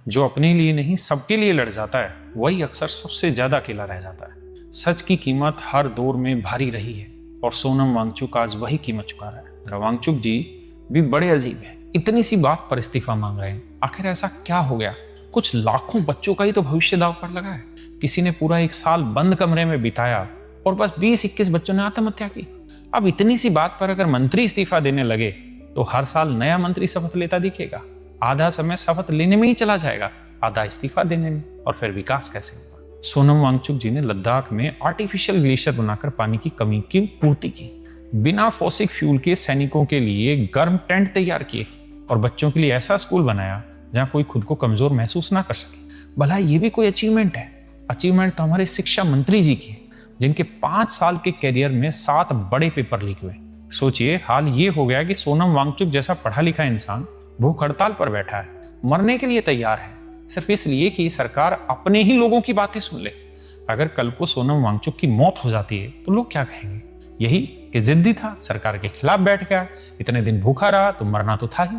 जो अपने लिए नहीं सबके लिए लड़ जाता है वही अक्सर सबसे ज्यादा अकेला रह जाता है। सच की कीमत हर दौर में भारी रही है और सोनम वांगचुक आज वही कीमत चुका रहा है। वांगचुक जी भी बड़े अजीब है, इतनी सी बात पर इस्तीफा मांग रहे हैं। आखिर ऐसा क्या हो गया? कुछ लाखों बच्चों का ही तो भविष्य दांव पर लगा है। किसी ने पूरा 1 साल बंद कमरे में बिताया और बस 20-21 बच्चों ने आत्महत्या की। अब इतनी सी बात पर अगर मंत्री इस्तीफा देने लगे तो हर साल नया मंत्री शपथ लेता दिखेगा। आधा समय शपथ लेने में ही चला जाएगा, आधा इस्तीफा देने में, और फिर विकास कैसे होगा? सोनम वांगचुक जी ने लद्दाख में आर्टिफिशियल ग्लेशियर बनाकर पानी की कमी की पूर्ति की, बिना फॉसिल फ्यूल के सैनिकों के लिए गर्म टेंट तैयार किए और बच्चों के लिए ऐसा स्कूल बनाया जहां कोई खुद को कमजोर महसूस ना कर सके। भला ये भी कोई अचीवमेंट है? अचीवमेंट तो हमारे शिक्षा मंत्री जी की, जिनके 5 साल के कैरियर में 7 बड़े पेपर लीक हुए। सोचिए, हाल ये हो गया कि सोनम वांगचुक जैसा पढ़ा लिखा इंसान भूख हड़ताल पर बैठा है, मरने के लिए तैयार है, सिर्फ इसलिए कि सरकार अपने ही लोगों की बातें सुन ले। अगर कल को सोनम वांगचुक की मौत हो जाती है तो लोग क्या कहेंगे? यही कि जिद्दी था, सरकार के खिलाफ बैठ गया, इतने दिन भूखा रहा तो मरना तो था ही।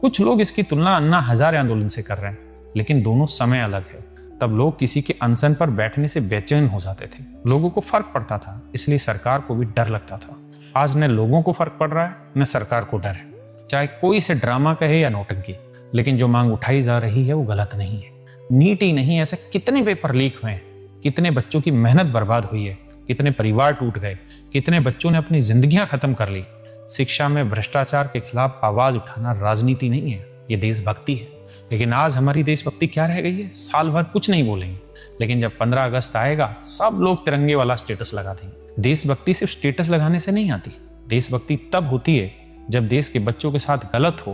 कुछ लोग इसकी तुलना अन्ना हजारे आंदोलन से कर रहे हैं, लेकिन दोनों समय अलग है। तब लोग किसी के अनशन पर बैठने से बेचैन हो जाते थे, लोगों को फर्क पड़ता था, इसलिए सरकार को भी डर लगता था। आज न लोगों को फर्क पड़ रहा है न सरकार को डर है। चाहे कोई इसे ड्रामा कहे या नौटंकी, लेकिन जो मांग उठाई जा रही है वो गलत नहीं है। नीट ही नहीं, ऐसे कितने पेपर लीक हुए हैं, कितने बच्चों की मेहनत बर्बाद हुई है, कितने परिवार टूट गए, कितने बच्चों ने अपनी जिंदगियां खत्म कर ली। शिक्षा में भ्रष्टाचार के खिलाफ आवाज उठाना राजनीति नहीं है, ये देशभक्ति है। लेकिन आज हमारी देशभक्ति क्या रह गई है? साल भर कुछ नहीं बोलेंगे, लेकिन जब 15 अगस्त आएगा सब लोग तिरंगे वाला स्टेटस लगा देंगे। देशभक्ति सिर्फ स्टेटस लगाने से नहीं आती। देशभक्ति तब होती है जब देश के बच्चों के साथ गलत हो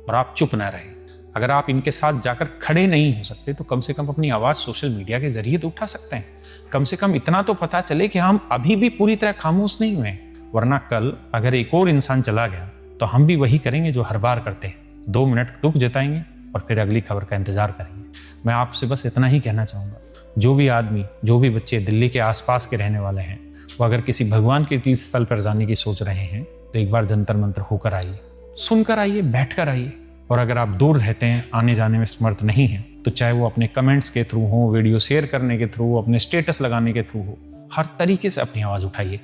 और आप चुप न रहे। अगर आप इनके साथ जाकर खड़े नहीं हो सकते तो कम से कम अपनी आवाज सोशल मीडिया के जरिए तो उठा सकते हैं। कम से कम इतना तो पता चले कि हम अभी भी पूरी तरह खामोश नहीं हुए, वरना कल अगर एक और इंसान चला गया तो हम भी वही करेंगे जो हर बार करते हैं, 2 मिनट दुख जताएंगे और फिर अगली खबर का इंतजार करेंगे। मैं आपसे बस इतना ही कहना चाहूँगा, जो भी आदमी, जो भी बच्चे दिल्ली के आसपास के रहने वाले हैं, वो अगर किसी भगवान के तीर्थ स्थल पर जाने की सोच रहे हैं तो एक बार जंतर मंतर होकर आइए, सुनकर आइए, बैठकर आइए। और अगर आप दूर रहते हैं, आने जाने में समर्थ नहीं हैं, तो चाहे वो अपने कमेंट्स के थ्रू हो, वीडियो शेयर करने के थ्रू, अपने स्टेटस लगाने के थ्रू हो, हर तरीके से अपनी आवाज़ उठाइए।